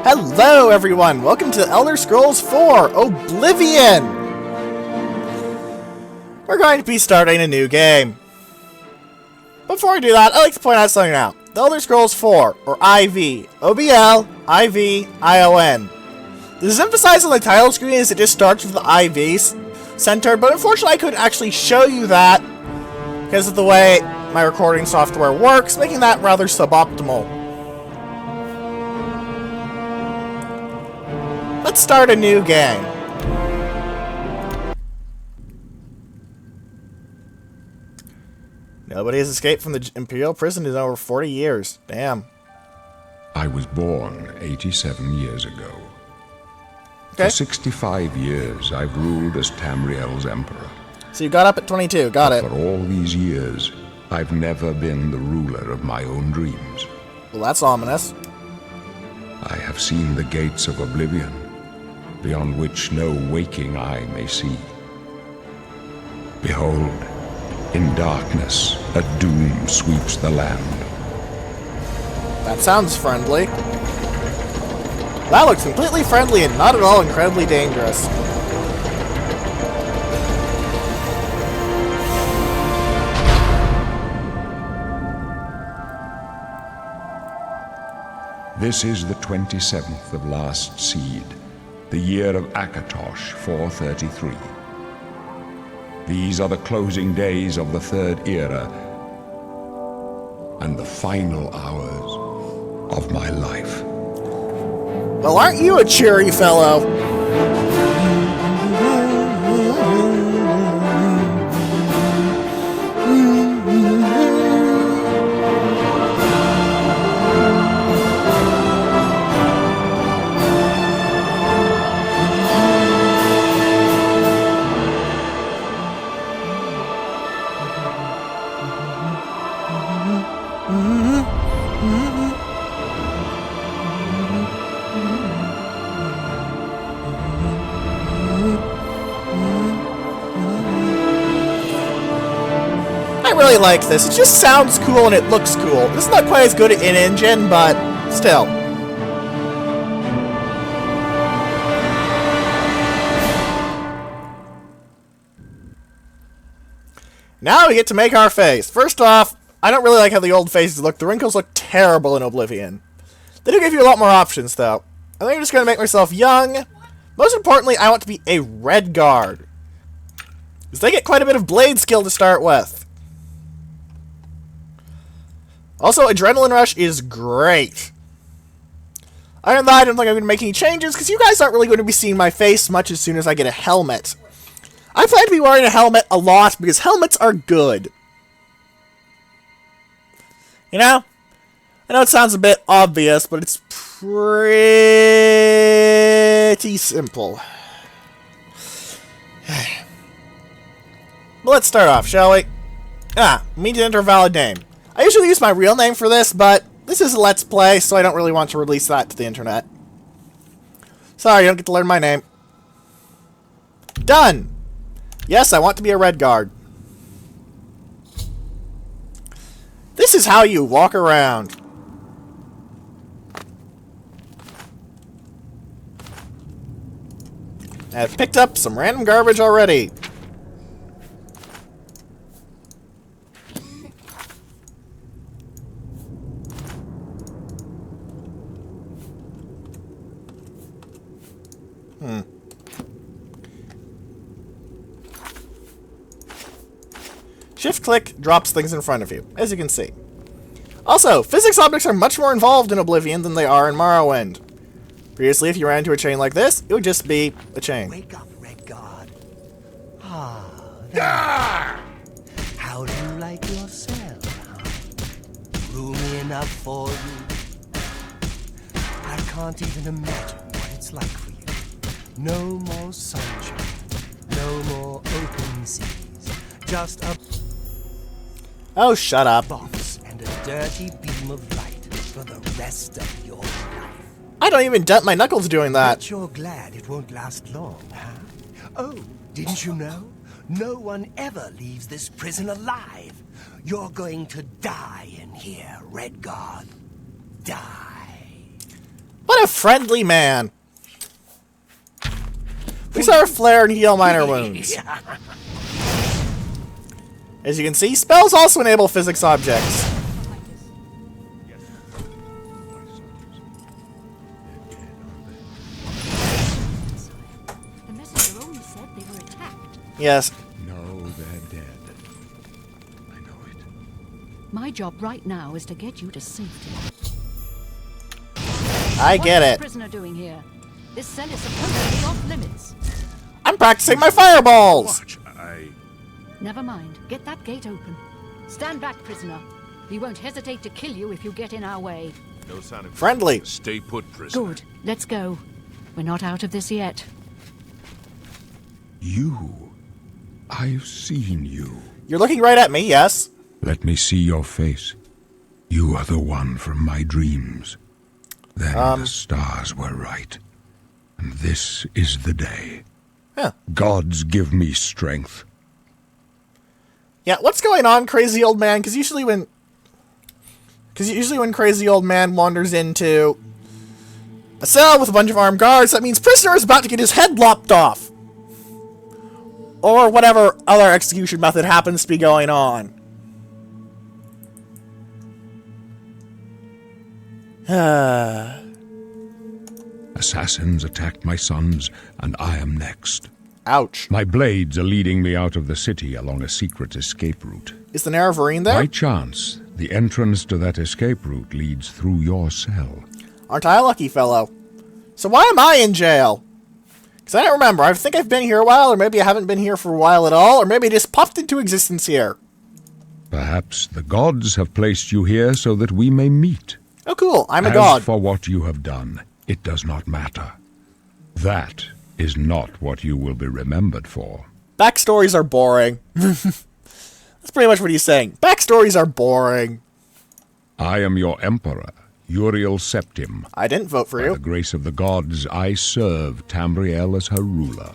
Hello everyone, welcome to Elder Scrolls 4 Oblivion! We're going to be starting a new game. Before we do that, I'd like to point out something now. The Elder Scrolls 4, or IV, O-B-L-I-V-I-O-N. This is emphasized on the title screen as it just starts with the IVs centered, but unfortunately I couldn't actually show you that because of the way my recording software works, making that rather suboptimal. Let's start a new game. Nobody has escaped from the Imperial prison in over 40 years. Damn. I was born 87 years ago. Okay. For 65 years, I've ruled as Tamriel's emperor. So you got up at 22, got it. For all these years, I've never been the ruler of my own dreams. Well, that's ominous. I have seen the gates of Oblivion, beyond which no waking eye may see. Behold, in darkness, a doom sweeps the land. That sounds friendly. That looks completely friendly and not at all incredibly dangerous. This is the 27th of last seed, the year of Akatosh 433. These are the closing days of the Third Era and the final hours of my life. Well, aren't you a cheery fellow? I really like this. It just sounds cool and it looks cool. It's not quite as good in engine, but still. Now we get to make our face. First off, I don't really like how the old faces look. The wrinkles look terrible in Oblivion. They do give you a lot more options, though. I think I'm just going to make myself young. Most importantly, I want to be a red guard, because they get quite a bit of blade skill to start with. Also, Adrenaline Rush is great. Other than that, I don't think I'm going to make any changes, because you guys aren't really going to be seeing my face much as soon as I get a helmet. I plan to be wearing a helmet a lot, because helmets are good. You know? I know it sounds a bit obvious, but it's pretty simple. But let's start off, shall we? We need to enter a valid name. I usually use my real name for this, but this is a Let's Play, so I don't really want to release that to the internet. Sorry, you don't get to learn my name. Done! Yes, I want to be a red guard. This is how you walk around. I've picked up some random garbage already. Shift-click drops things in front of you, as you can see. Also, physics objects are much more involved in Oblivion than they are in Morrowind. Previously, if you ran into a chain like this, it would just be a chain. Wake up, Red Guard. There. How do you like yourself, huh? Roomy enough for you? I can't even imagine what it's like for you. No more sunshine, no more open seas, just a Oh, shut up. box and a dirty beam of light for the rest of your life. I don't even dent my knuckles doing that. Bet you're glad it won't last long, huh? Oh, didn't you know? No one ever leaves this prison alive. You're going to die in here, Red Guard. Die. What a friendly man. We saw her flare and heal minor wounds. As you can see, spells also enable physics objects. The messenger only said they were attacked. Yes. No, they're dead. I know it. My job right now is to get you to safety. I get What's the it. prisoner doing here? This cell is supposed to be off limits. I'm practicing my fireballs. Watch, Never mind. Get that gate open. Stand back, prisoner. We won't hesitate to kill you if you get in our way. No sign of Friendly. Stay put, prisoner. Good. Let's go. We're not out of this yet. You. I've seen you. You're looking right at me, yes? Let me see your face. You are the one from my dreams. Then the stars were right. And this is the day. Huh. Gods give me strength. Yeah, what's going on, crazy old man? Because usually when crazy old man wanders into a cell with a bunch of armed guards, that means prisoner is about to get his head lopped off. Or whatever other execution method happens to be going on. Assassins attacked my sons, and I am next. Ouch. My blades are leading me out of the city along a secret escape route. Is the Nerevarine there? By chance, the entrance to that escape route leads through your cell. Aren't I a lucky fellow? So why am I in jail? Because I don't remember. I think I've been here a while, or maybe I haven't been here for a while at all, or maybe I just popped into existence here. Perhaps the gods have placed you here so that we may meet. Oh, cool. I'm a As god. for what you have done, it does not matter. That is not what you will be remembered for. Backstories are boring. That's pretty much what he's saying. Backstories are boring. I am your emperor, Uriel Septim. I didn't vote for By you. the grace of the gods, I serve Tamriel as her ruler.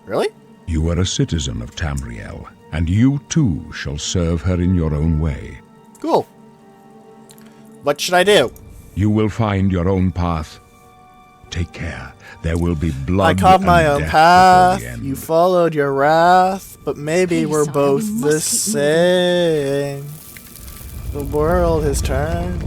Really? You are a citizen of Tamriel, and you too shall serve her in your own way. Cool. What should I do? You will find your own path. Take care. There will be blood I carved my and own death path. before the end. You followed your wrath. But maybe Please, we're sire, both we the must keep moving. same. The world has turned.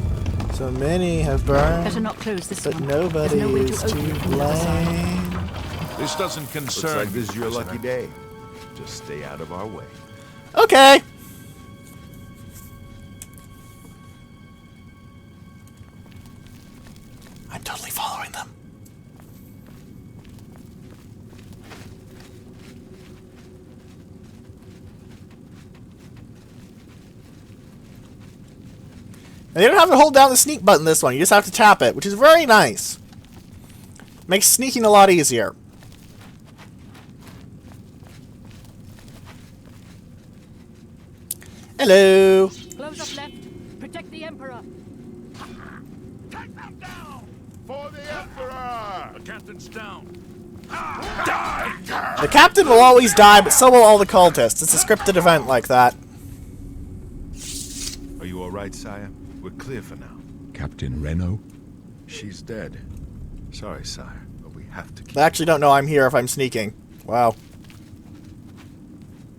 So many have burned. Better not close this But one. nobody There's no way to is open to it from the other side. blame. This doesn't Looks concern like this is your prisoner. lucky day. Just stay out of our way. Okay. I'm totally following them. And you don't have to hold down the sneak button this one, you just have to tap it, which is very nice. Makes sneaking a lot easier. Hello. Close up left. Protect the Emperor. Take them down! For the Emperor! The captain's down. The captain will always die, but so will all the cultists. It's a scripted event like that. Are you all right, sire? We're clear for now. Captain Reno? She's dead. Sorry, sire, but we have to keep... They actually don't know I'm here if I'm sneaking. Wow.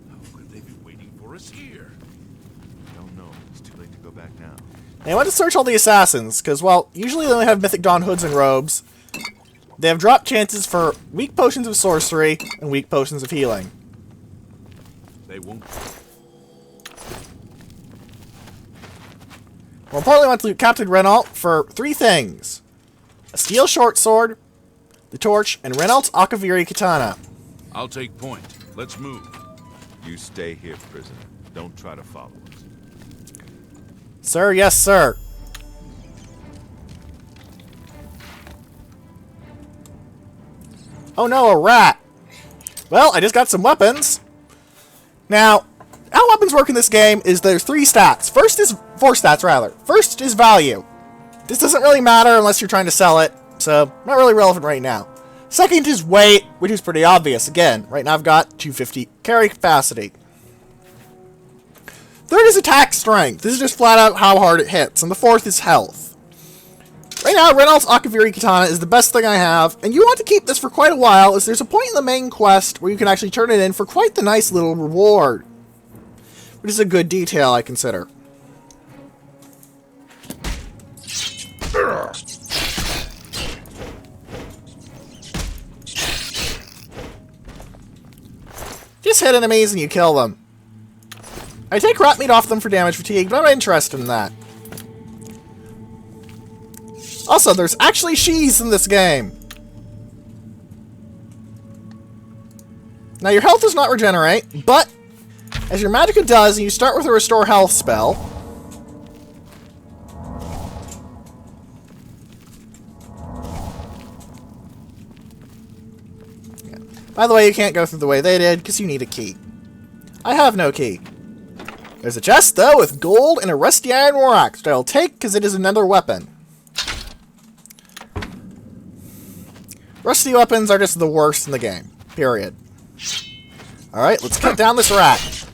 How could they be waiting for us here? I don't know. It's too late to go back now. I want to search all the assassins, because, well, usually they only have Mythic Dawn hoods and robes. They have drop chances for weak potions of sorcery and weak potions of healing. They won't. More importantly, I want to loot Captain Renault for 3 things. A steel short sword, the torch, and Renault's Akaviri katana. I'll take point. Let's move. You stay here, prisoner. Don't try to follow us. Sir, yes, sir. Oh no, a rat. Well, I just got some weapons. Now, how weapons work in this game is there's 3 stats. 4 stats, rather. First is value. This doesn't really matter unless you're trying to sell it, so not really relevant right now. Second is weight, which is pretty obvious. Again, right now I've got 250 carry capacity. Third is attack strength. This is just flat out how hard it hits. And the fourth is health. Right now, Reynolds Akaviri Katana is the best thing I have, and you want to keep this for quite a while, as there's a point in the main quest where you can actually turn it in for quite the nice little reward. Which is a good detail, I consider. Just hit enemies and you kill them. I take rat meat off them for damage fatigue, but I'm not interested in that. Also, there's actually sheaths in this game. Now, your health does not regenerate, but as your magicka does, and you start with a restore health spell. Yeah. By the way, you can't go through the way they did, because you need a key. I have no key. There's a chest, though, with gold and a rusty iron war axe, that I'll take because it is another weapon. Rusty weapons are just the worst in the game. Period. Alright, let's cut down this rat.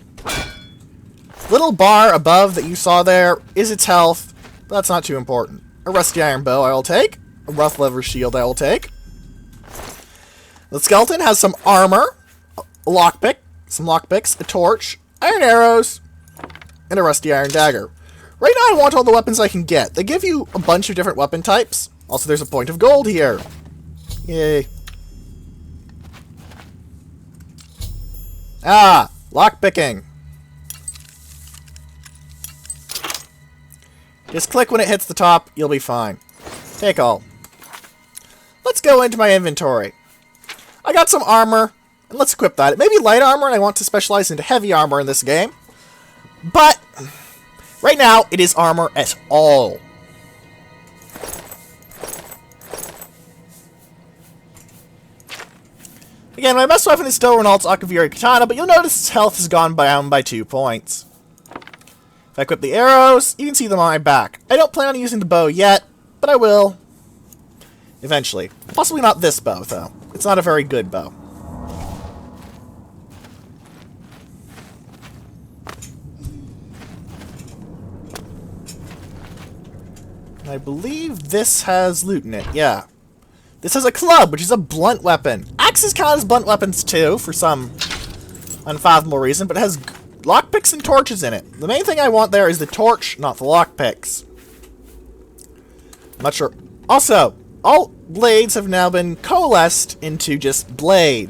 Little bar above that you saw there is its health, but that's not too important. A rusty iron bow I will take. A rough leather shield I will take. The skeleton has some armor, a lockpick, some lockpicks, a torch, iron arrows, and a rusty iron dagger. Right now I want all the weapons I can get. They give you a bunch of different weapon types. Also, there's a point of gold here. Yay. Ah! Lockpicking. Just click when it hits the top, you'll be fine. Take all. Let's go into my inventory. I got some armor, and let's equip that. It may be light armor, and I want to specialize into heavy armor in this game. But, right now, it is armor at all. Again, my best weapon is still Reynolds Akaviri Katana, but you'll notice its health has gone down by 2 points. If I equip the arrows, you can see them on my back. I don't plan on using the bow yet, but I will. Eventually. Possibly not this bow, though. It's not a very good bow. I believe this has loot in it, yeah. This has a club, which is a blunt weapon. Axes count as blunt weapons too, for some unfathomable reason, but it has lockpicks and torches in it. The main thing I want there is the torch, not the lockpicks. I'm not sure. Also, all blades have now been coalesced into just blade.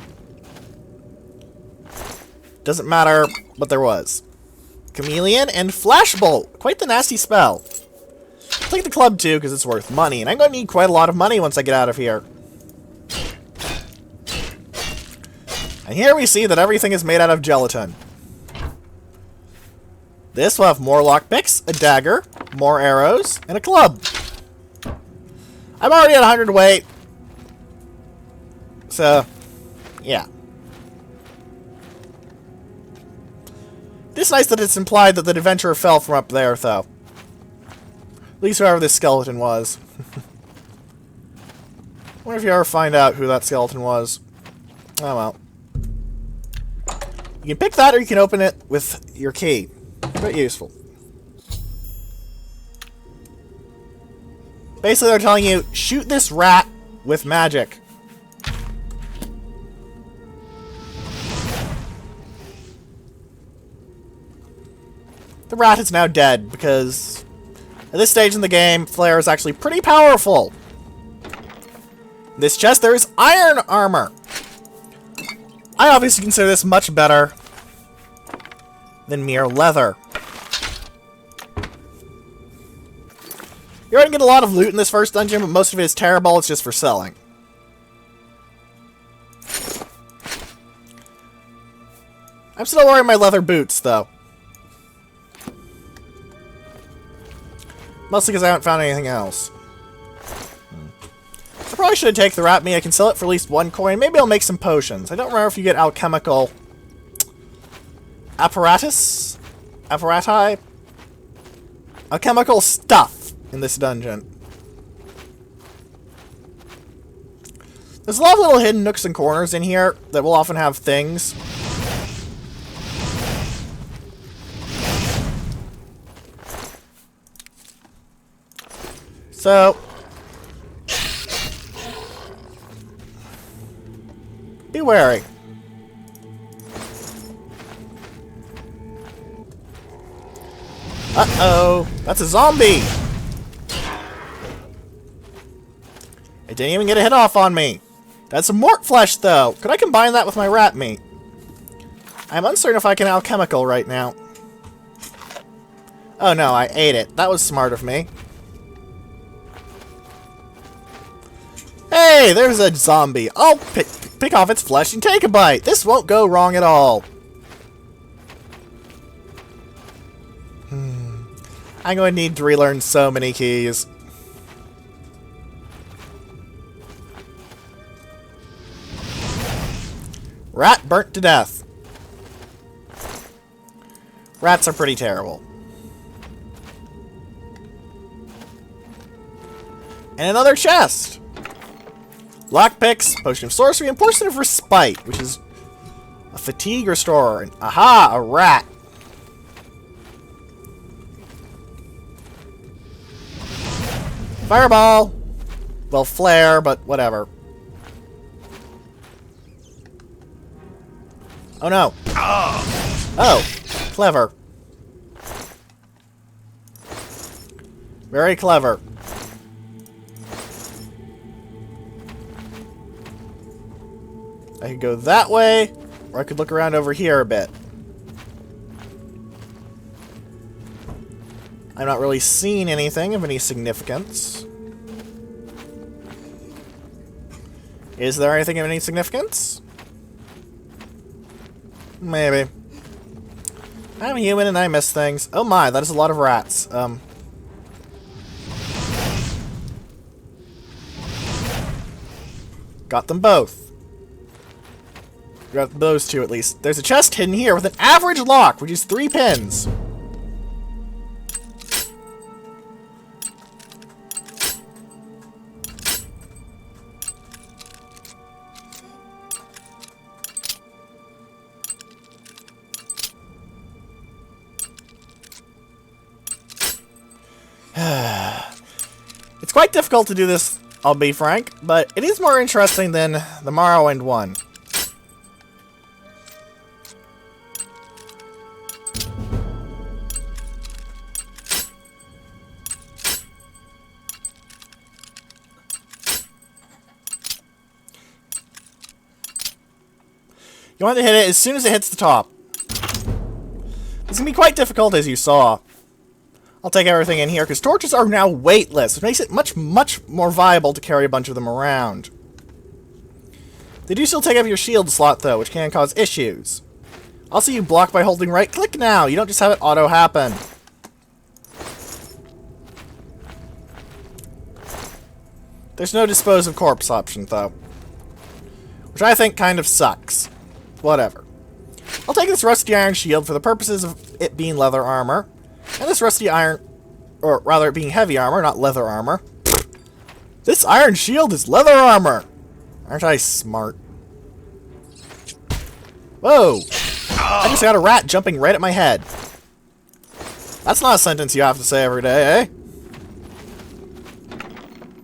Doesn't matter what there was. Chameleon and Flashbolt. Quite the nasty spell. I'll take the club too, because it's worth money, and I'm going to need quite a lot of money once I get out of here. And here we see that everything is made out of gelatin. This will have more lockpicks, a dagger, more arrows, and a club. I'm already at 100 weight. So, yeah. It's nice that it's implied that the adventurer fell from up there, though. At least whoever this skeleton was. I wonder if you ever find out who that skeleton was. Oh well. You can pick that or you can open it with your key. Quite useful. Basically they're telling you, shoot this rat with magic. The rat is now dead because at this stage in the game, Flare is actually pretty powerful. In this chest, there is iron armor. I obviously consider this much better than mere leather. You're going to get a lot of loot in this first dungeon, but most of it is terrible. It's just for selling. I'm still wearing my leather boots, though. Mostly because I haven't found anything else. I probably should take the rat meat. I can sell it for at least 1 coin. Maybe I'll make some potions. I don't remember if you get alchemical apparati? Alchemical stuff in this dungeon. There's a lot of little hidden nooks and corners in here that will often have things. So, Be wary. Uh-oh. That's a zombie. It didn't even get a hit off on me. That's some mort flesh, though. Could I combine that with my rat meat? I'm uncertain if I can alchemical right now. Oh no, I ate it. That was smart of me. Hey, there's a zombie. I'll pick off its flesh and take a bite. This won't go wrong at all. I'm going to need to relearn so many keys. Rat burnt to death. Rats are pretty terrible. And another chest! Lockpicks, potion of sorcery, and potion of respite, which is a fatigue restorer. And aha, a rat. Fireball! Well, flare, but whatever. Oh no. Oh, clever. Very clever. I could go that way, or I could look around over here a bit. I'm not really seeing anything of any significance. Is there anything of any significance? Maybe. I'm human and I miss things. Oh my, that is a lot of rats. Got them both. Got those two at least. There's a chest hidden here with an average lock, which is 3 pins. It's quite difficult to do this, I'll be frank, but it is more interesting than the Morrowind one. You want to hit it as soon as it hits the top. It's going to be quite difficult, as you saw. I'll take everything in here, because torches are now weightless, which makes it much more viable to carry a bunch of them around. They do still take up your shield slot, though, which can cause issues. Also, you block by holding right-click now. You don't just have it auto-happen. There's no dispose of corpse option, though. Which I think kind of sucks. Whatever. I'll take this rusty iron shield for the purposes of it being leather armor. And this rusty iron... or rather, it being heavy armor, not leather armor. This iron shield is leather armor! Aren't I smart? Whoa! I just got a rat jumping right at my head. That's not a sentence you have to say every day, eh?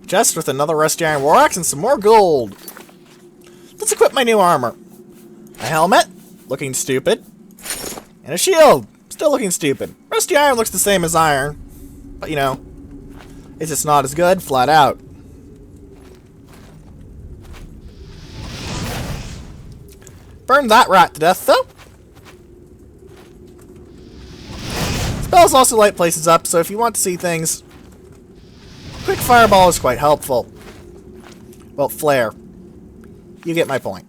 Chest with another rusty iron war axe and some more gold. Let's equip my new armor. A helmet, looking stupid. And a shield, still looking stupid. Rusty iron looks the same as iron. But, you know, it's just not as good, flat out. Burn that rat to death, though. Spells also light places up, so if you want to see things, quick fireball is quite helpful. Well, flare. You get my point.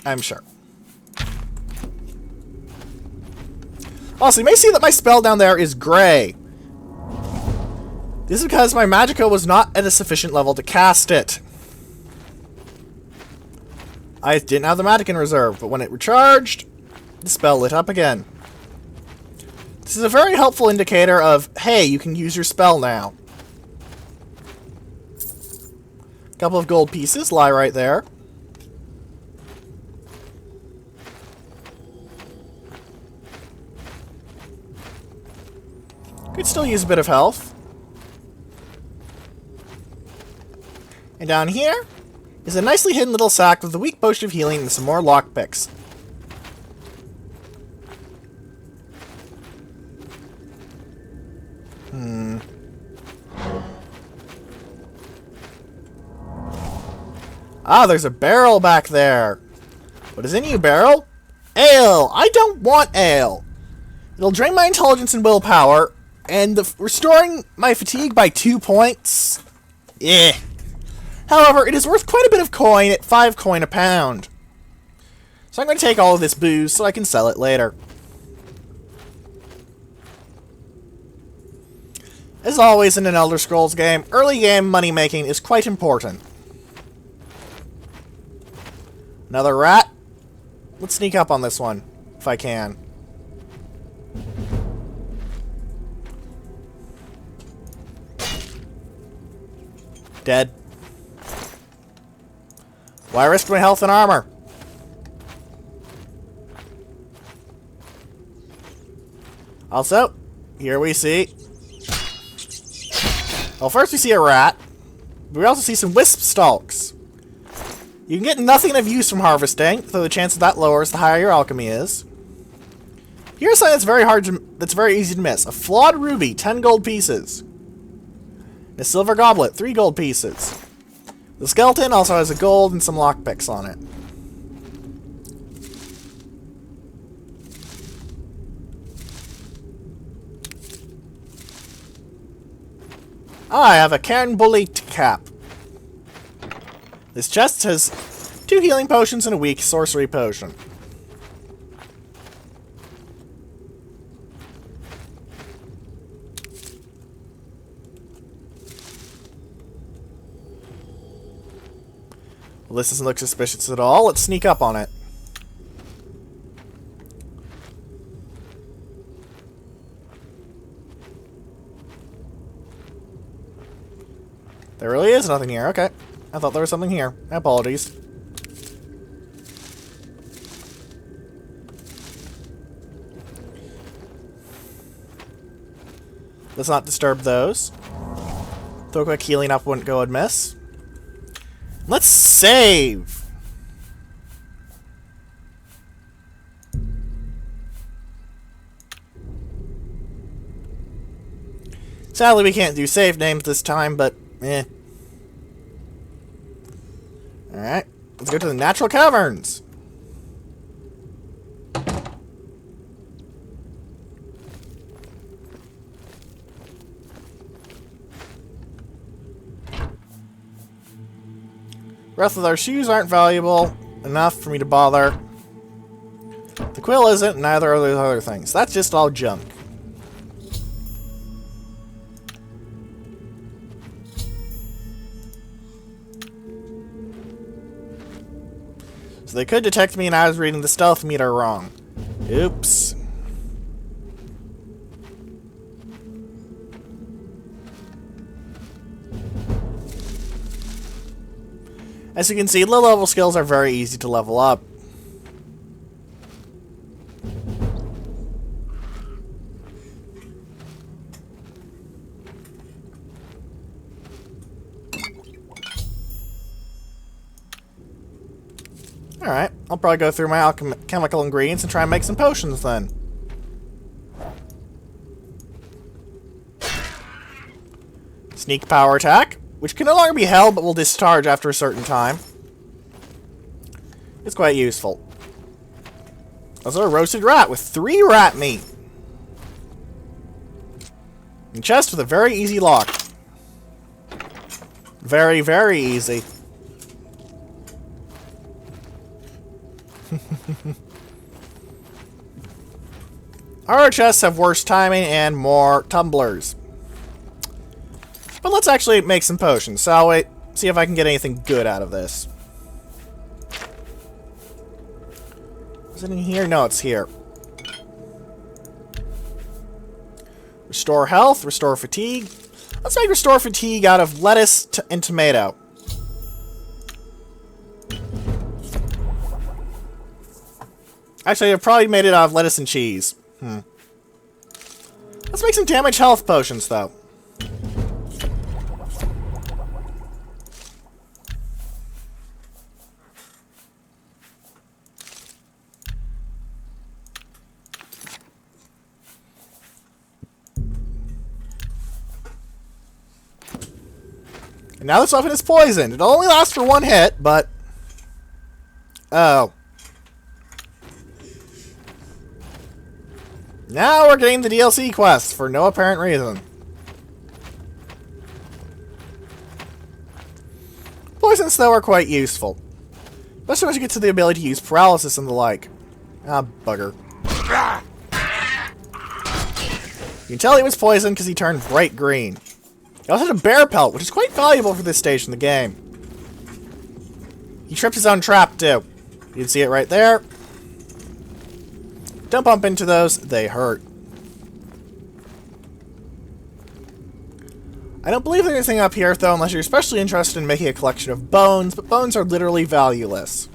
I'm sure. Also, you may see that my spell down there is gray. This is because my Magicka was not at a sufficient level to cast it. I didn't have the magic in reserve, but when it recharged, the spell lit up again. This is a very helpful indicator of, hey, you can use your spell now. A couple of gold pieces lie right there. Could still use a bit of health. And down here, is a nicely hidden little sack with a weak potion of healing and some more lockpicks. Ah, there's a barrel back there. What is in you, barrel? Ale! I don't want ale! It'll drain my intelligence and willpower, and restoring my fatigue by 2 points? Eh. However, it is worth quite a bit of coin at 5 coin a pound. So I'm going to take all of this booze so I can sell it later. As always in an Elder Scrolls game, early game money making is quite important. Another rat? Let's sneak up on this one, if I can. Dead. Why risk my health and armor? Also, here we see... Well, first we see a rat. But we also see some wisp stalks. You can get nothing of use from harvesting, though the chance of that lowers the higher your alchemy is. Here's something that's very easy to miss. A flawed ruby, 10 gold pieces. And a silver goblet, 3 gold pieces. The skeleton also has a gold and some lockpicks on it. I have a Cairnbolite cap. This chest has 2 healing potions and a weak sorcery potion. Well, this doesn't look suspicious at all. Let's sneak up on it. There really is nothing here. Okay. I thought there was something here. Apologies. Let's not disturb those. Throw a quick healing up wouldn't go amiss. Let's save! Sadly, we can't do save names this time, but eh. Alright, let's go to the natural caverns. Rest of our shoes aren't valuable enough for me to bother. The quill isn't, neither are those other things. That's just all junk. So they could detect me and I was reading the stealth meter wrong. Oops. As you can see, low-level skills are very easy to level up. Alright, I'll probably go through my chemical ingredients and try and make some potions then. Sneak power attack, which can no longer be held but will discharge after a certain time. It's quite useful. Also a roasted rat with 3 rat meat. And chest with a very easy lock. Very, very easy. Our chests have worse timing and more tumblers. But let's actually make some potions, shall we? See if I can get anything good out of this. Is it in here? No, it's here. Restore health, restore fatigue. Let's make restore fatigue out of lettuce and tomato. Actually, I've probably made it out of lettuce and cheese. Let's make some damage health potions, though. And now this weapon is poisoned. It'll only last for one hit, but... Oh. Now we're getting the DLC quest for no apparent reason. Poisons, though, are quite useful. Especially once you get to the ability to use paralysis and the like. Ah, bugger. You can tell he was poisoned because he turned bright green. He also had a bear pelt, which is quite valuable for this stage in the game. He tripped his own trap, too. You can see it right there. Don't bump into those, they hurt. I don't believe there's anything up here, though, unless you're especially interested in making a collection of bones, but bones are literally valueless.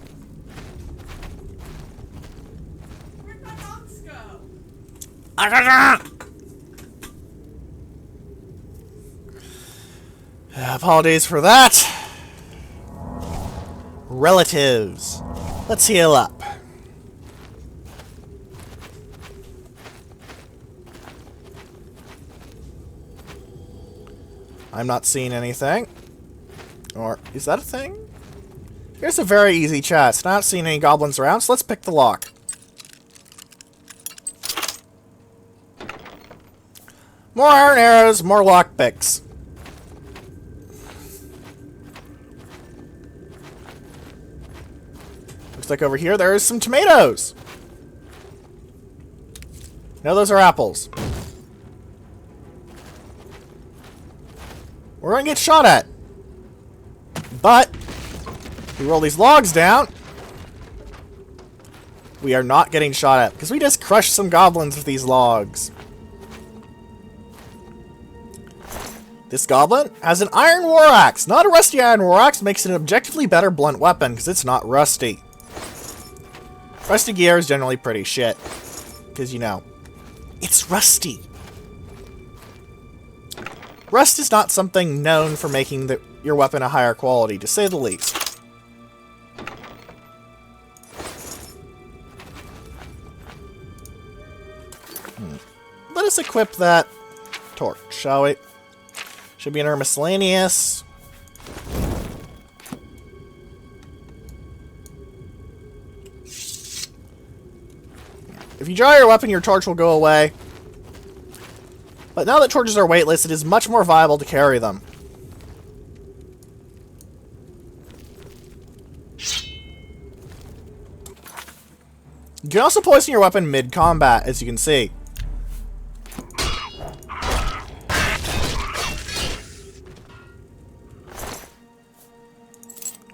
Where'd my box go? Apologies for that. Relatives. Let's heal up. I'm not seeing anything. Or, is that a thing? Here's a very easy chest. Not seeing any goblins around, so let's pick the lock. More iron arrows, more lockpicks. Looks like over here there is some tomatoes. No, those are apples. We're gonna get shot at. But, we roll these logs down. We are not getting shot at, because we just crushed some goblins with these logs. This goblin has an iron war axe. Not a rusty iron war axe, makes it an objectively better blunt weapon, because it's not rusty. Rusty gear is generally pretty shit. Because, you know, it's rusty. Rust is not something known for making your weapon a higher quality, to say the least. Let us equip that torch, shall we? Should be in our miscellaneous. If you draw your weapon, your torch will go away. But now that torches are weightless, it is much more viable to carry them. You can also poison your weapon mid-combat, as you can see.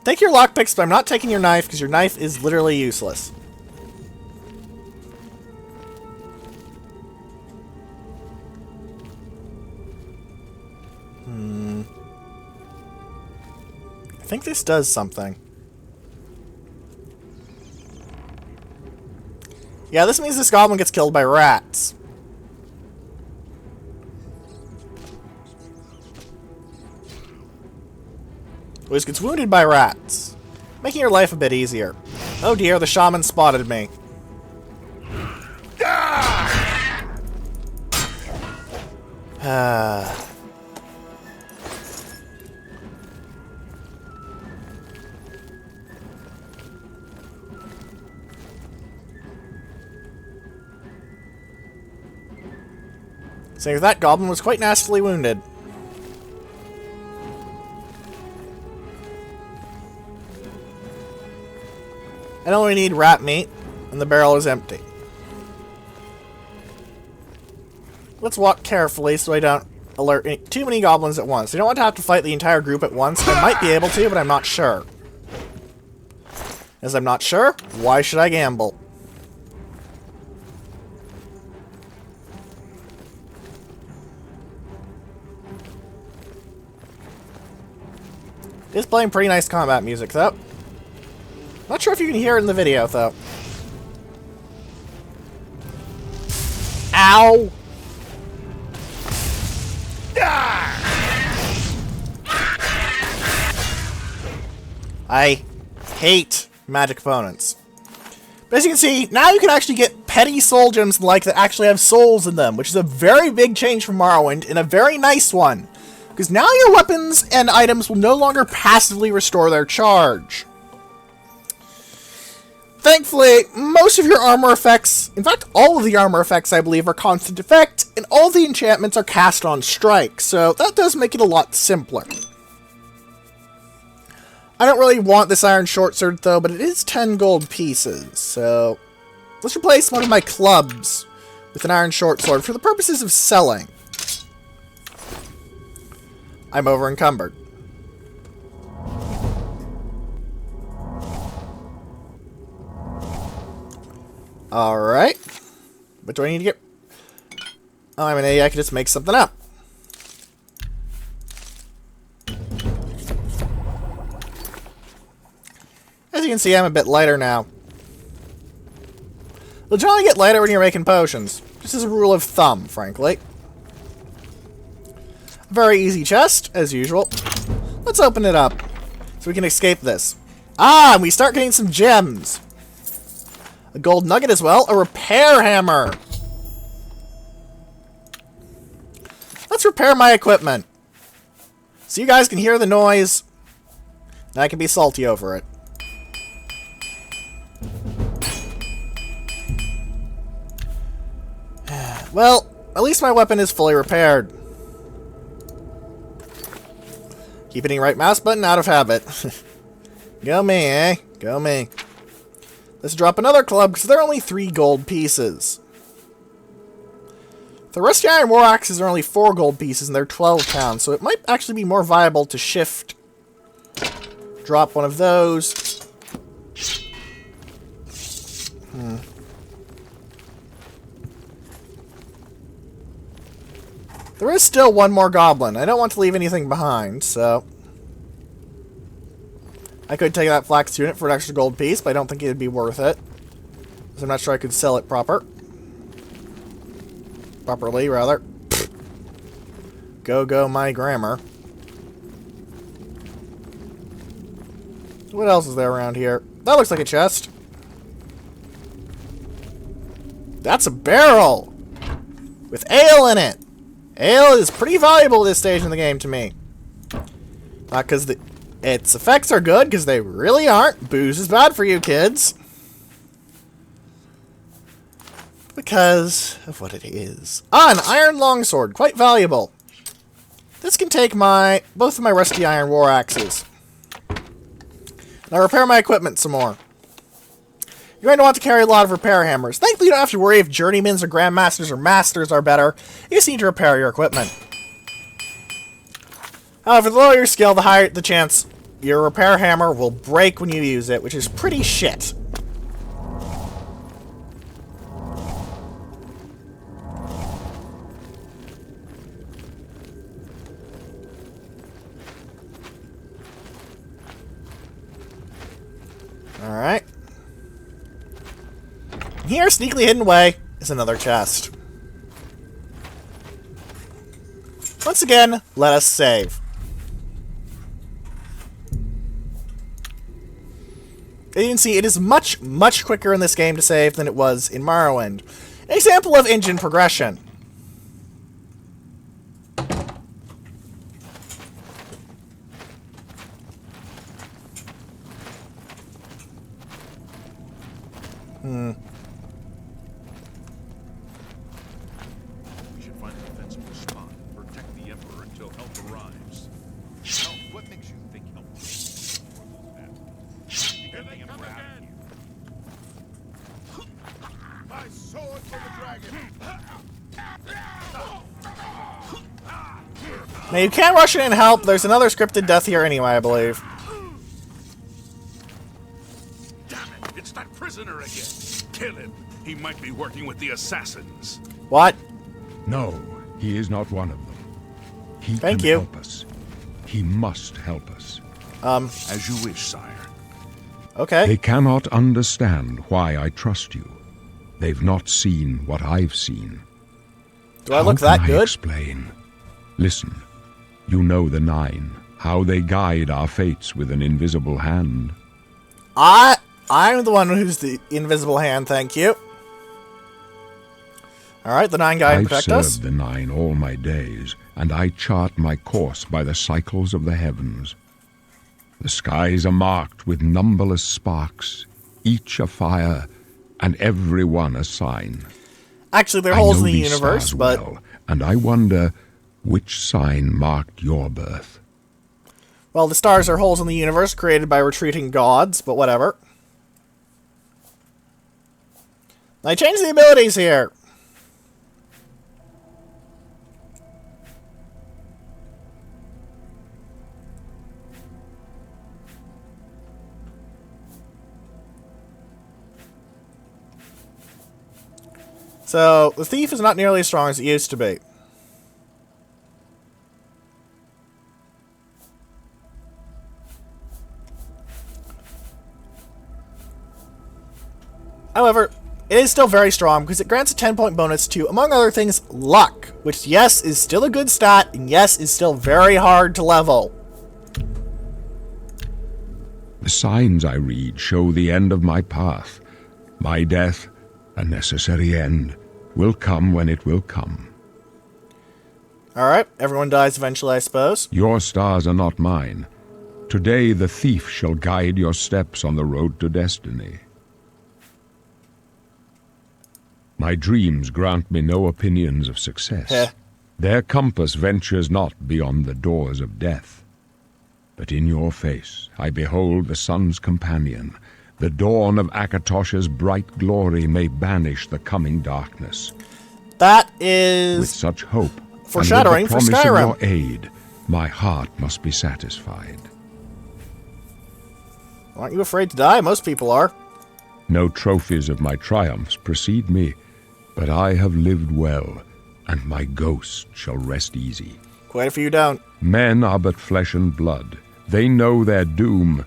Take your lockpicks, but I'm not taking your knife, because your knife is literally useless. I think this does something. Yeah, this means this goblin gets killed by rats. Always gets wounded by rats, making your life a bit easier. Oh dear, the shaman spotted me. So that goblin was quite nastily wounded. I only need rat meat, and the barrel is empty. Let's walk carefully so I don't alert too many goblins at once. I don't want to have to fight the entire group at once. I might be able to, but I'm not sure. As I'm not sure, why should I gamble? It's playing pretty nice combat music, though. Not sure if you can hear it in the video, though. Ow! I hate magic opponents. But as you can see, now you can actually get petty soul gems and the like that actually have souls in them, which is a very big change from Morrowind, and a very nice one. Because now your weapons and items will no longer passively restore their charge. Thankfully, most of your armor effects, in fact all of the armor effects I believe are constant effect, and all the enchantments are cast on strike, so that does make it a lot simpler. I don't really want this iron short sword though, but it is 10 gold pieces, so let's replace one of my clubs with an iron short sword for the purposes of selling. I'm over encumbered. Alright. What do I need to get? Oh, I'm an idiot. I can just make something up. As you can see, I'm a bit lighter now. They'll generally get lighter when you're making potions. Just as a rule of thumb, frankly. Very easy chest, as usual. Let's open it up, so we can escape this. Ah, and we start getting some gems. A gold nugget as well. A repair hammer. Let's repair my equipment. So you guys can hear the noise. And I can be salty over it. Well, at least my weapon is fully repaired. Keep hitting right mouse button out of habit. Go me, eh? Go me. Let's drop another club, because they're only 3 gold pieces. The rusty iron war axes are only 4 gold pieces, and they're 12 pounds, so it might actually be more viable to shift. Drop one of those. There is still one more goblin. I don't want to leave anything behind, so I could take that flax unit for an extra gold piece, but I don't think it'd be worth it. Because I'm not sure I could sell it properly, rather. Go, my grammar. What else is there around here? That looks like a chest. That's a barrel! With ale in it! Ale is pretty valuable at this stage in the game to me. Not because its effects are good, because they really aren't. Booze is bad for you, kids. Because of what it is. Ah, an iron longsword. Quite valuable. This can take both of my rusty iron war axes. Now repair my equipment some more. You're going to want to carry a lot of repair hammers. Thankfully, you don't have to worry if journeymans or grandmasters or masters are better. You just need to repair your equipment. However, the lower your skill, the higher the chance your repair hammer will break when you use it, which is pretty shit. Alright. Here, sneakily hidden away, is another chest. Once again, let us save. As you can see, it is much, much quicker in this game to save than it was in Morrowind. An example of engine progression. We should find a defensible spot and protect the Emperor until help arrives. Help? What makes you think help? Here they come again! My sword for the dragon! Now, you can't rush in and help. There's another scripted death here anyway, I believe. Damn it! It's that prisoner again! Kill him! He might be working with the assassins. What? No, he is not one of them. He Thank can you. help us. He must help us. As you wish, sire. Okay. They cannot understand why I trust you. They've not seen what I've seen. Do I look that How can I good? explain? Listen, you know the Nine, how they guide our fates with an invisible hand. I'm the one who's the invisible hand, thank you. Alright, the 9 guy I've protect served us. the 9 all my days, and I chart my course by the cycles of the heavens. The skies are marked with numberless sparks, each a fire, and every one a sign. Actually, there are I holes know in the these universe, stars but... well, and I wonder which sign marked your birth. Well, the stars are holes in the universe created by retreating gods, but whatever. I changed the abilities here. So, the thief is not nearly as strong as it used to be. However, it is still very strong because it grants a 10-point bonus to, among other things, luck, which, yes, is still a good stat, and yes, is still very hard to level. The signs I read show the end of my path. My death, a necessary end, will come when it will come. Alright, everyone dies eventually, I suppose. Your stars are not mine. Today the thief shall guide your steps on the road to destiny. My dreams grant me no opinions of success. Heh. Their compass ventures not beyond the doors of death. But in your face I behold the sun's companion. The dawn of Akatosh's bright glory may banish the coming darkness. That With is such hope, foreshadowing and for with the promise Skyrim. of your aid, my heart must be satisfied. Aren't you afraid to die? Most people are. No trophies of my triumphs precede me, but I have lived well, and my ghost shall rest easy. Quite a few don't. Men are but flesh and blood. They know their doom,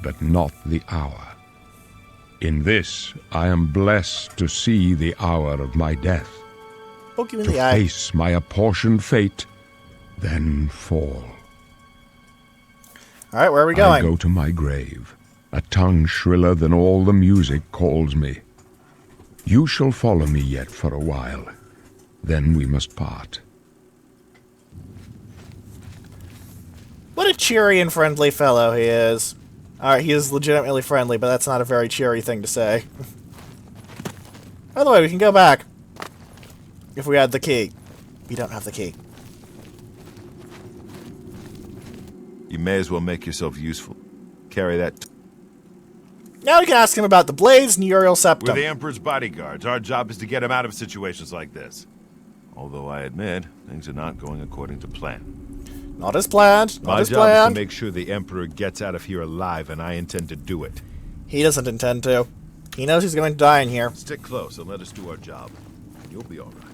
but not the hour. In this, I am blessed to see the hour of my death, Poke you in to the eye. face my apportioned fate, then fall. Alright, where are we I going? go to my grave. A tongue shriller than all the music calls me. You shall follow me yet for a while. Then we must part. What a cheery and friendly fellow he is. Alright, he is legitimately friendly, but that's not a very cheery thing to say. By the way, we can go back. If we had the key. We don't have the key. You may as well make yourself useful. Carry that. Now we can ask him about the blades and Uriel We're Septum. the Emperor's bodyguards. Our job is to get him out of situations like this. Although I admit, things are not going according to plan. Not as planned. Not My as job is to planned. make sure the Emperor gets out of here alive, and I intend to do it. He doesn't intend to. He knows he's going to die in here. Stick close and let us do our job. You'll be all right.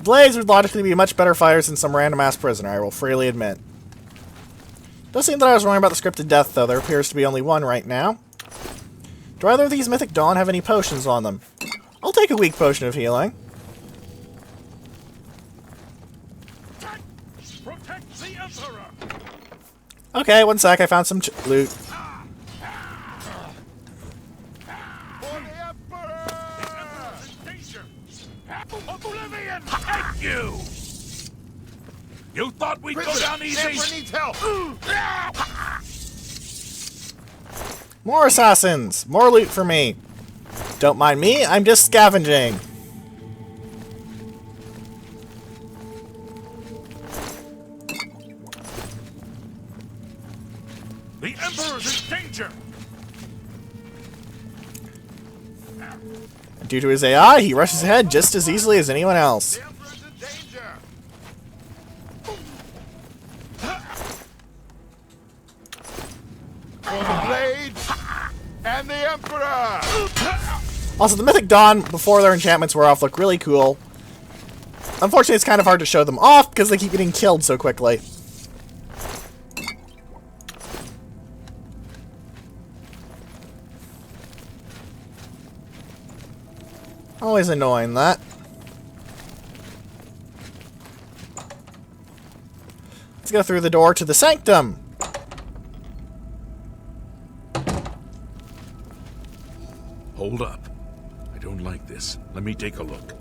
Blades would logically be much better fighters than some random-ass prisoner, I will freely admit. Does seem that I was wrong about the scripted death, though. There appears to be only one right now. Do either of these Mythic Dawn have any potions on them? I'll take a weak potion of healing. Protect the Emperor! Okay, one sec. I found some loot. For the Emperor! The Emperor's in danger! Oblivion! Thank you! You thought we'd go down easy? The Emperor needs help! More assassins! More loot for me! Don't mind me, I'm just scavenging. The Emperor's in danger! Due to his AI, he rushes ahead just as easily as anyone else. The Emperor's in danger! For the blades and the Emperor! Also, the Mythic Dawn, before their enchantments wear off, look really cool. Unfortunately, it's kind of hard to show them off because they keep getting killed so quickly. Always annoying, that. Let's go through the door to the Sanctum. Hold up. I don't like this. Let me take a look.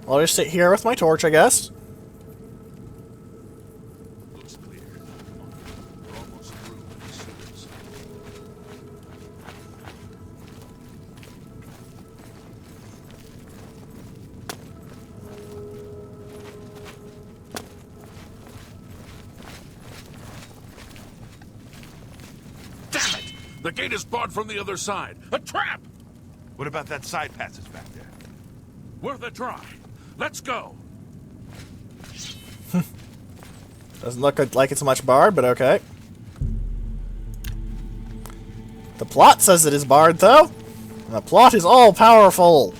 I'll just sit here with my torch, I guess. Looks clear. Come on. We're almost through with the sewers. Damn it! The gate is barred from the other side. A trap! What about that side passage back there? Worth a try. Let's go. Doesn't look like it's much barred, but okay. The plot says it is barred, though. And the plot is all powerful.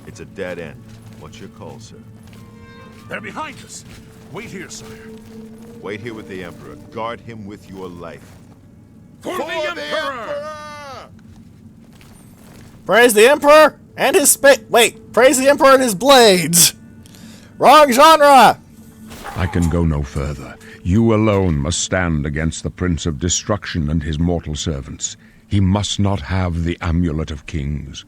It's a dead end. What's your call, sir? They're behind us. Wait here, sire. Wait here with the Emperor. Guard him with your life. For the Emperor! Praise the Emperor and his praise the Emperor and his blades! Wrong genre! I can go no further. You alone must stand against the Prince of Destruction and his mortal servants. He must not have the Amulet of Kings.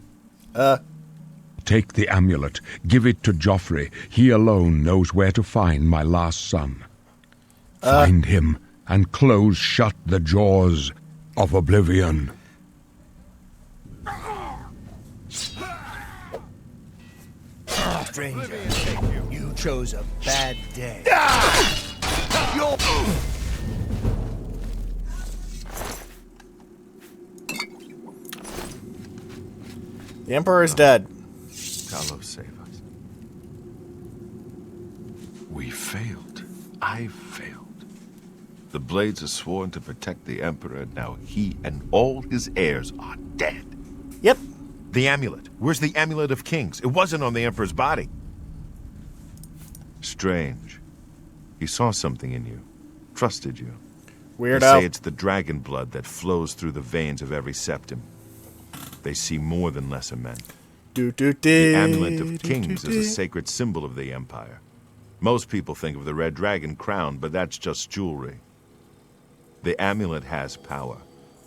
Take the amulet. Give it to Joffrey. He alone knows where to find my last son. Find him and close shut the jaws of Oblivion. Stranger, you chose a bad day. The Emperor is dead. Talos, save us. We failed. I failed. The Blades are sworn to protect the Emperor, and now he and all his heirs are dead. Yep. The amulet. Where's the Amulet of Kings? It wasn't on the Emperor's body. Strange. He saw something in you. Trusted you. They Weirdo. say it's the dragon blood that flows through the veins of every septum. They see more than lesser men. The Amulet of Kings is a sacred symbol of the Empire. Most people think of the red dragon crown, but that's just jewelry. The amulet has power.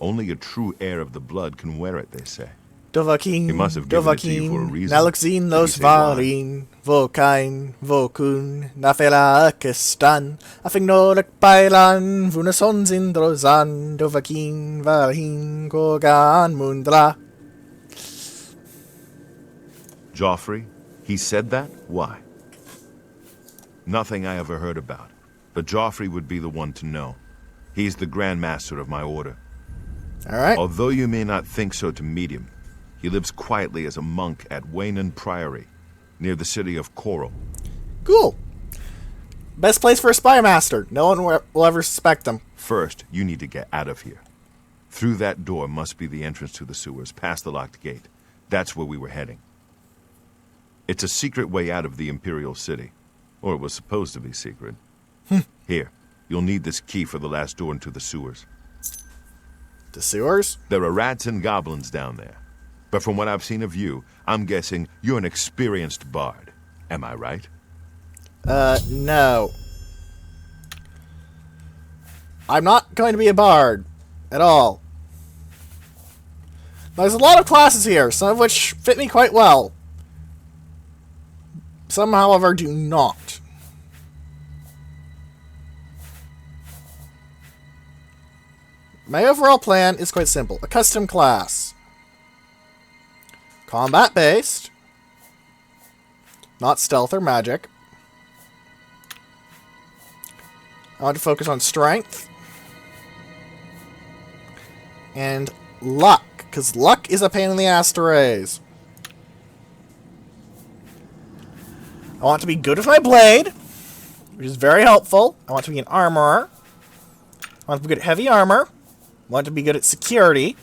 Only a true heir of the blood can wear it, they say. Dovahkiin, He must have given it to you for a reason. Naloxin Did he los say why? varin, vokain, vokun, nafela kestan, afignorak pailan, vunason zindrozan, Dovahkiin, varin, kogan, mundra. Joffrey? He said that? Why? Nothing I ever heard about. But Joffrey would be the one to know. He's the Grand Master of my order. Alright. Although you may not think so to meet him, he lives quietly as a monk at Waynon Priory, near the city of Coral. Cool. Best place for a spy master. No one will ever suspect them. First, you need to get out of here. Through that door must be the entrance to the sewers, past the locked gate. That's where we were heading. It's a secret way out of the Imperial City. Or it was supposed to be secret. Here, you'll need this key for the last door into the sewers. The sewers? There are rats and goblins down there. But from what I've seen of you, I'm guessing you're an experienced bard. Am I right? No. I'm not going to be a bard. At all. There's a lot of classes here, some of which fit me quite well. Some, however, do not. My overall plan is quite simple. A custom class. Combat-based. Not stealth or magic. I want to focus on strength. And luck. Because luck is a pain in the ass to raise. I want to be good with my blade, which is very helpful. I want to be an armorer. I want to be good at heavy armor. I want to be good at security.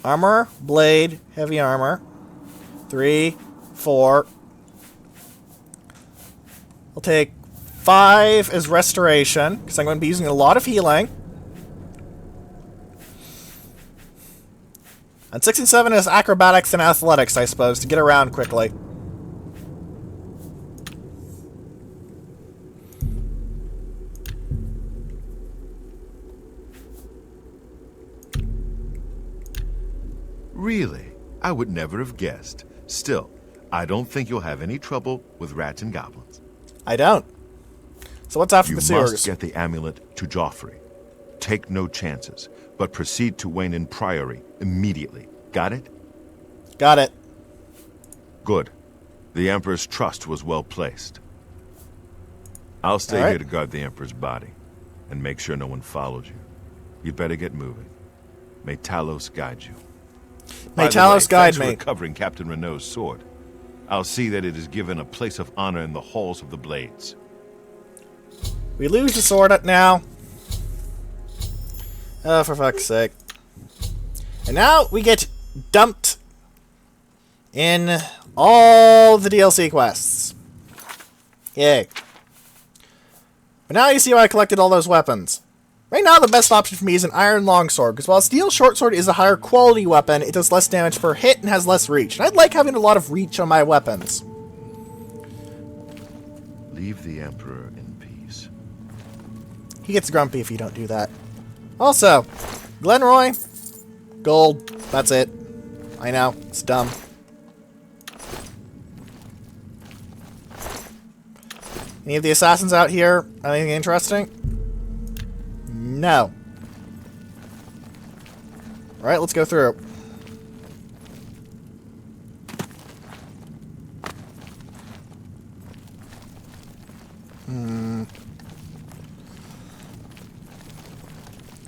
Armor, blade, heavy armor. 3, 4. I'll take 5 as restoration, because I'm going to be using a lot of healing. And 6 and 7 is acrobatics and athletics, I suppose, to get around quickly. Really? I would never have guessed. Still, I don't think you'll have any trouble with rats and goblins. I don't. So what's after You the sewers? must get the amulet to Joffrey. Take no chances, but proceed to Wayne Priory immediately. Got it? Got it. Good. The Emperor's trust was well placed. I'll stay All right. here to guard the Emperor's body, and make sure no one follows you. You'd better get moving. May Talos guide you. May By the Talos way, guide thanks for me. recovering Captain Renault's sword. I'll see that it is given a place of honor in the halls of the Blades. We lose the sword now. Oh, for fuck's sake. And now we get dumped in all the DLC quests. Yay. But now you see why I collected all those weapons. Right now, the best option for me is an iron longsword, because while a steel shortsword is a higher quality weapon, it does less damage per hit and has less reach. And I'd like having a lot of reach on my weapons. Leave the Emperor in peace. He gets grumpy if you don't do that. Also, Glenroy, gold, that's it. I know, it's dumb. Any of the assassins out here? Anything interesting? No. Alright, let's go through.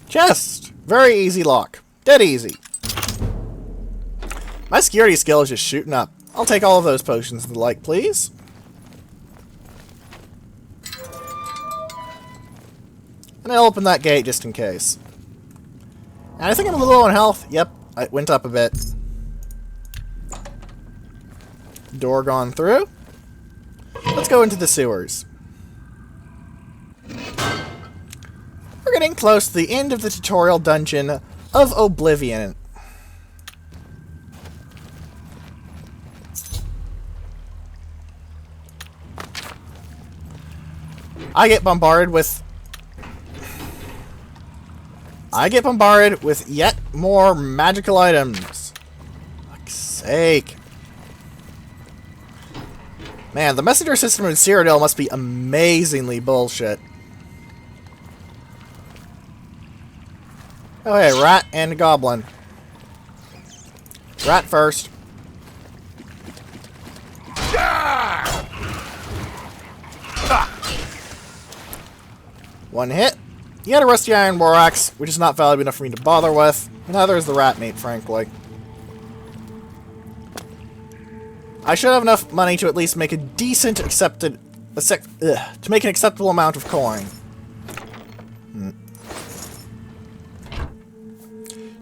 Chest! Very easy lock. Dead easy. My security skill is just shooting up. I'll take all of those potions and the like, please. And I'll open that gate just in case. And I think I'm a little low on health. Yep, it went up a bit. Door gone through. Let's go into the sewers. We're getting close to the end of the tutorial dungeon of Oblivion. I get bombarded with yet more magical items. Fuck's sake. Man, the messenger system in Cyrodiil must be amazingly bullshit. Oh hey, rat and goblin. Rat first. One hit. You had a rusty iron war axe, which is not valuable enough for me to bother with. Neither is the rat meat, frankly. I should have enough money to at least make a decent to make an acceptable amount of coin.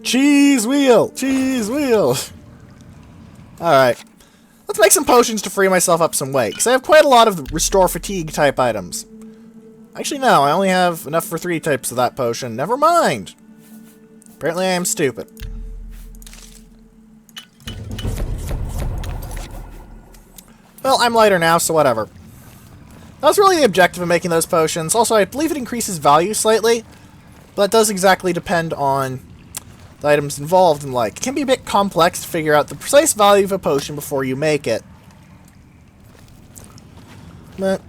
Cheese wheel! Cheese wheel! Alright. Let's make some potions to free myself up some weight, because I have quite a lot of the restore fatigue type items. Actually, no, I only have enough for 3 types of that potion. Never mind. Apparently I am stupid. Well, I'm lighter now, so whatever. That was really the objective of making those potions. Also, I believe it increases value slightly, but it does exactly depend on the items involved and like. It can be a bit complex to figure out the precise value of a potion before you make it. But,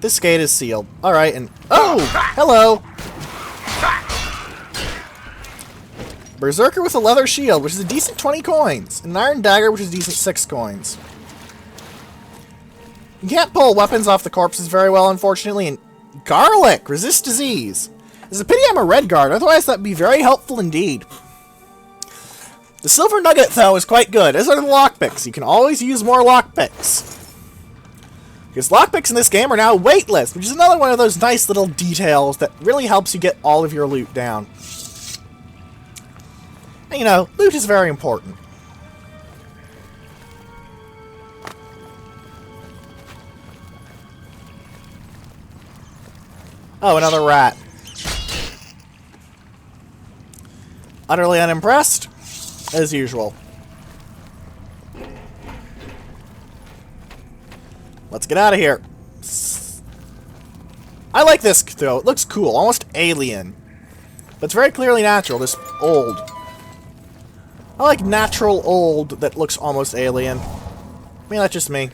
this gate is sealed. Alright, and... Oh! Hello! Berserker with a leather shield, which is a decent 20 coins. And an iron dagger, which is a decent 6 coins. You can't pull weapons off the corpses very well, unfortunately, and... Garlic! Resist disease! It's a pity I'm a red guard, otherwise that'd be very helpful indeed. The silver nugget, though, is quite good, as are the lockpicks. You can always use more lockpicks. Because lockpicks in this game are now weightless, which is another one of those nice little details that really helps you get all of your loot down. And, you know, loot is very important. Oh, another rat. Utterly unimpressed, as usual. Let's get out of here. I like this, though. It looks cool. Almost alien. But it's very clearly natural. Just old. I like natural old that looks almost alien. I mean, that's just me.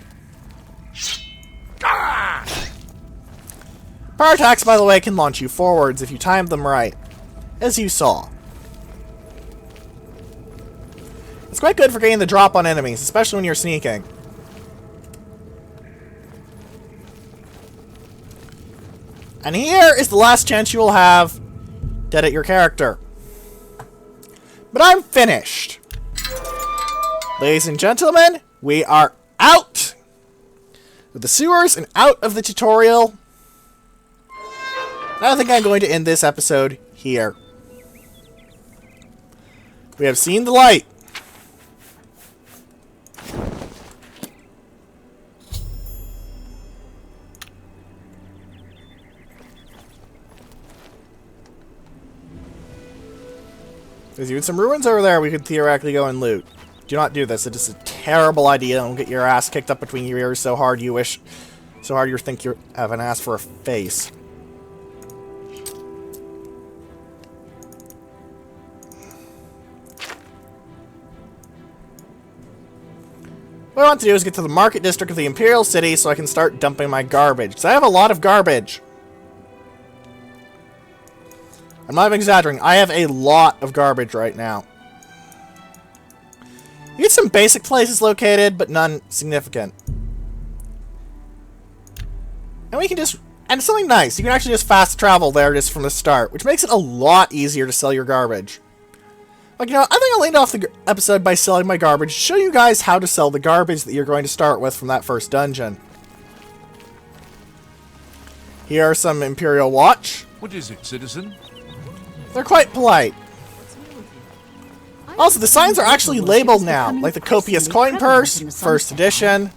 Power attacks, by the way, can launch you forwards if you time them right, as you saw. It's quite good for getting the drop on enemies, especially when you're sneaking. And here is the last chance you will have to edit your character. But I'm finished. Ladies and gentlemen, we are out of the sewers and out of the tutorial. I think I'm going to end this episode here. We have seen the light. There's even some ruins over there we could theoretically go and loot. Do not do this. It is a terrible idea. Don't get your ass kicked up between your ears so hard you think you have an ass for a face. What I want to do is get to the market district of the Imperial City so I can start dumping my garbage. Because I have a lot of garbage. I'm not even exaggerating. I have a lot of garbage right now. You get some basic places located, but none significant. And we can just... And it's something nice. You can actually just fast travel there just from the start, which makes it a lot easier to sell your garbage. Like, you know, I think I'll end off the episode by selling my garbage, show you guys how to sell the garbage that you're going to start with from that first dungeon. Here are some Imperial Watch. What is it, citizen? They're quite polite. Also, the signs are actually labeled now, like the Copious Coin Purse, First Edition,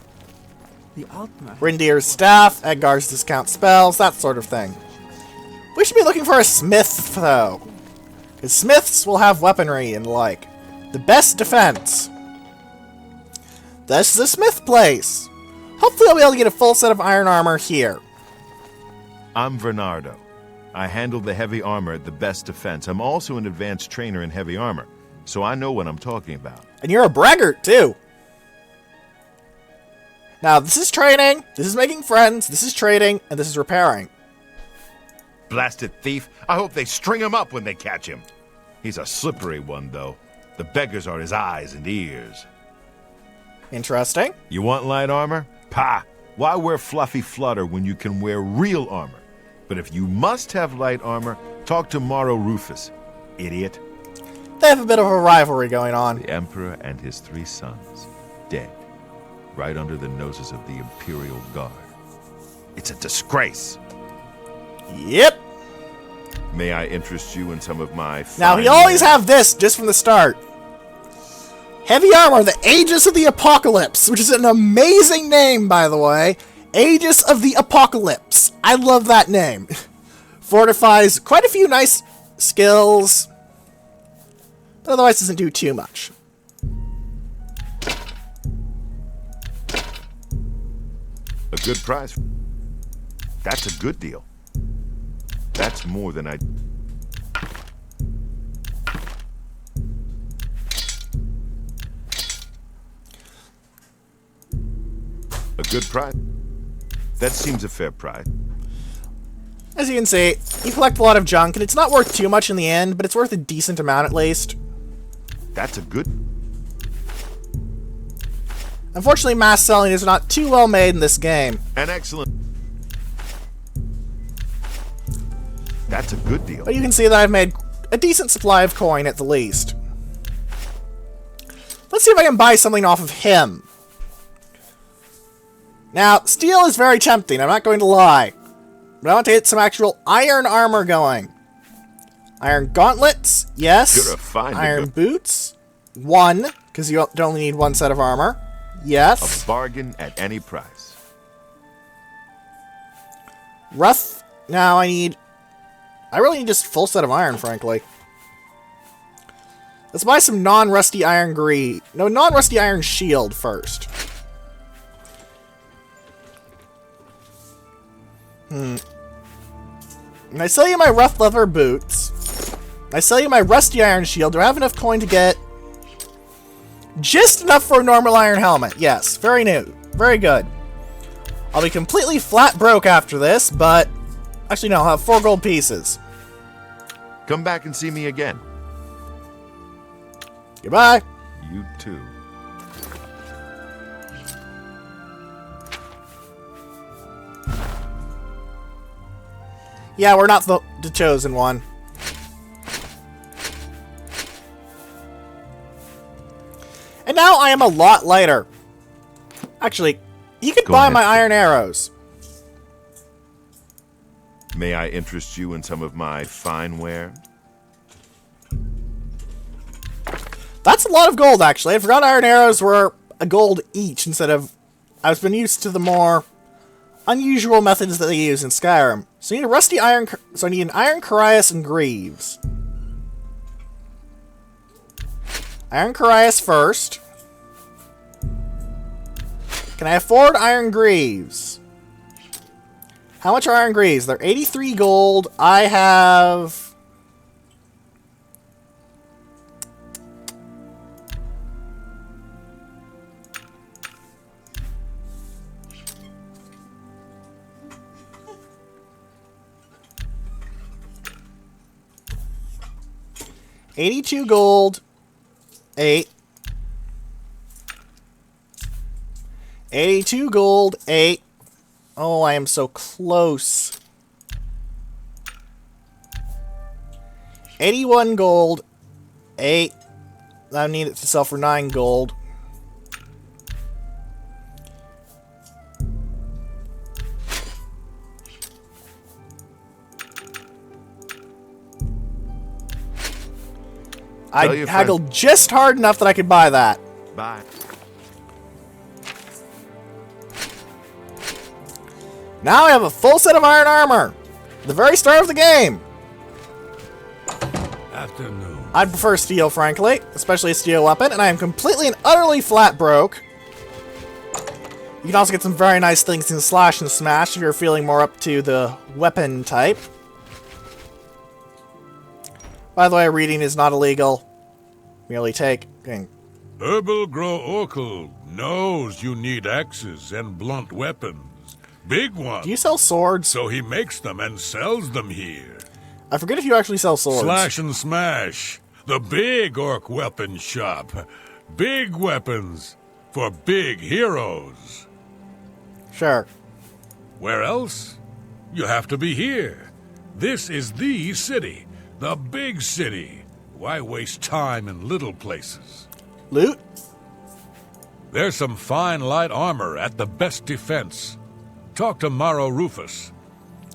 Rindier's Staff, Edgar's Discount Spells, that sort of thing. We should be looking for a smith, though. Because smiths will have weaponry and the like. The best defense. This is a smith place. Hopefully I'll be able to get a full set of iron armor here. I'm Bernardo. I handle the heavy armor at the best defense. I'm also an advanced trainer in heavy armor, so I know what I'm talking about. And you're a braggart, too. Now, this is training, this is making friends, this is trading, and this is repairing. Blasted thief. I hope they string him up when they catch him. He's a slippery one, though. The beggars are his eyes and ears. Interesting. You want light armor? Pah! Why wear fluffy flutter when you can wear real armor? But if you must have light armor, talk to Maro Rufus. Idiot. They have a bit of a rivalry going on. The Emperor and his 3 sons, dead. Right under the noses of the Imperial Guard. It's a disgrace. Yep. May I interest you in some of my... Now, he always have this, just from the start. Heavy Armor, the Aegis of the Apocalypse, which is an amazing name, by the way. Aegis of the Apocalypse. I love that name. Fortifies quite a few nice skills, but otherwise doesn't do too much. A good price. That's a good deal. That's more than I... A good price. That seems a fair price. As you can see, you collect a lot of junk, and it's not worth too much in the end, but it's worth a decent amount at least. That's a good... Unfortunately, mass selling is not too well made in this game. An excellent... That's a good deal. But you can see that I've made a decent supply of coin at the least. Let's see if I can buy something off of him. Now, steel is very tempting, I'm not going to lie. But I want to get some actual iron armor going. Iron gauntlets, yes. You're a fine iron boots, 1, because you only need 1 set of armor. Yes. A bargain at any price. Rough. Now I really need just a full set of iron, frankly. Let's buy some non-rusty iron non-rusty iron shield first. Can I sell you my rough leather boots? Can I sell you my rusty iron shield? Do I have enough coin to get Just enough for a normal iron helmet. Yes, very new. Very good. I'll be completely flat broke after this, but... Actually, no, I'll have 4 gold pieces. Come back and see me again. Goodbye. You too. Yeah, we're not the chosen one. And now I am a lot lighter. Actually, you can Go buy ahead. my iron arrows. May I interest you in some of my fine ware? That's a lot of gold, actually. I forgot iron arrows were a gold each instead of... I've been used to the more unusual methods that they use in Skyrim. So I need a rusty iron... So I need an iron Carias and Greaves. Iron Carias first. Can I afford iron Greaves? How much are iron Greaves? They're 83 gold. I have... $82 gold, 8. 82 gold, 8. Oh, I am so close. 81 gold, 8. I need it to sell for 9 gold. I Tell your haggled just hard enough that I could buy that. Bye. Now I have a full set of iron armor. At the very start of the game. Afternoon. I'd prefer steel, frankly, especially a steel weapon, and I am completely and utterly flat broke. You can also get some very nice things in Slash and Smash if you're feeling more up to the weapon type. By the way, reading is not illegal. Merely taking. Herbal Grow Orkel knows you need axes and blunt weapons. Big ones. Do you sell swords? So he makes them and sells them here. I forget if you actually sell swords. Slash and Smash. The big orc weapon shop. Big weapons for big heroes. Sure. Where else? You have to be here. This is the city. The big city. Why waste time in little places? Loot? There's some fine light armor at the best defense. Talk to Maro Rufus.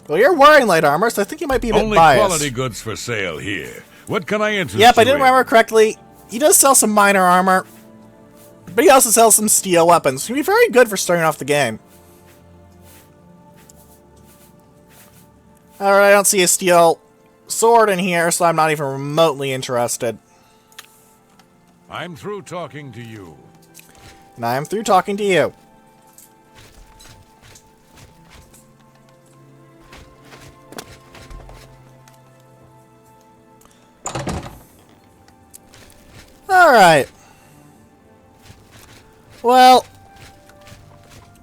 Well, you're wearing light armor, so I think you might be a bit Only biased. quality goods for sale here. What can I interest Yep, I you didn't in? remember correctly. He does sell some minor armor, but he also sells some steel weapons. It's going to be very good for starting off the game. Alright, I don't see a steel sword in here, so I'm not even remotely interested. I'm through talking to you. And I am through talking to you. Alright. Well,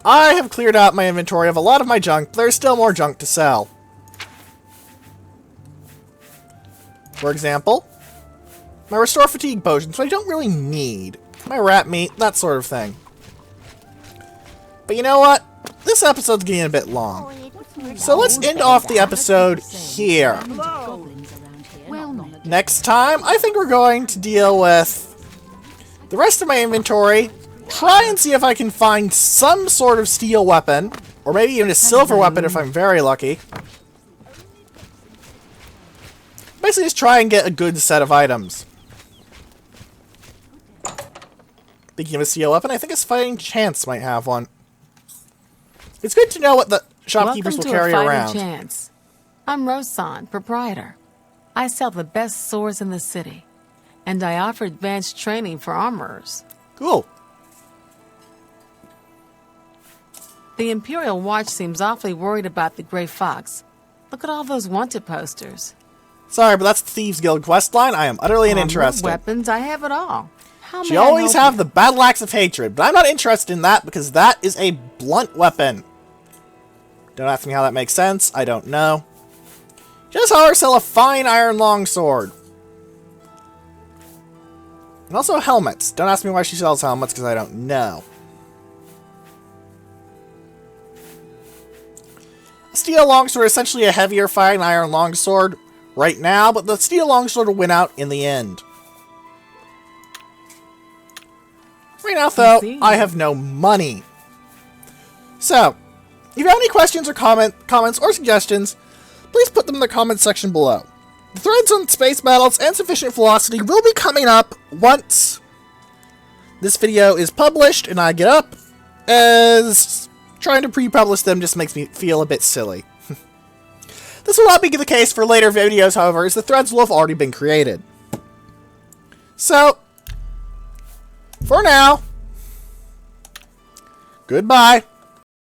I have cleared out my inventory of a lot of my junk, but there's still more junk to sell. For example, my Restore Fatigue potions, which I don't really need. My rat meat, that sort of thing. But you know what? This episode's getting a bit long. So let's end off the episode here. Next time, I think we're going to deal with the rest of my inventory, try and see if I can find some sort of steel weapon, or maybe even a silver weapon if I'm very lucky. Basically just try and get a good set of items. Speaking of a steel weapon, I think his fighting chance might have one. It's good to know what the shopkeepers will carry around. Chance. I'm Rosan, proprietor. I sell the best swords in the city, and I offer advanced training for armorers. Cool. The Imperial Watch seems awfully worried about the Grey Fox. Look at all those wanted posters. Sorry, but that's the Thieves Guild questline. I am utterly uninterested. Weapons, I have it all. How She may I always help have you? the battle axe of hatred, but I'm not interested in that because that is a blunt weapon. Don't ask me how that makes sense. I don't know. Just saw her sell a fine iron longsword. And also helmets. Don't ask me why she sells helmets because I don't know. A steel longsword is essentially a heavier fine iron longsword right now, but the steel longsword will win out in the end. Right now, though, I have no money. So, if you have any questions or comments or suggestions, please put them in the comments section below. The threads on Space Battles and Sufficient Velocity will be coming up once this video is published and I get up, as trying to pre-publish them just makes me feel a bit silly. This will not be the case for later videos, however, as the threads will have already been created. So, for now, goodbye.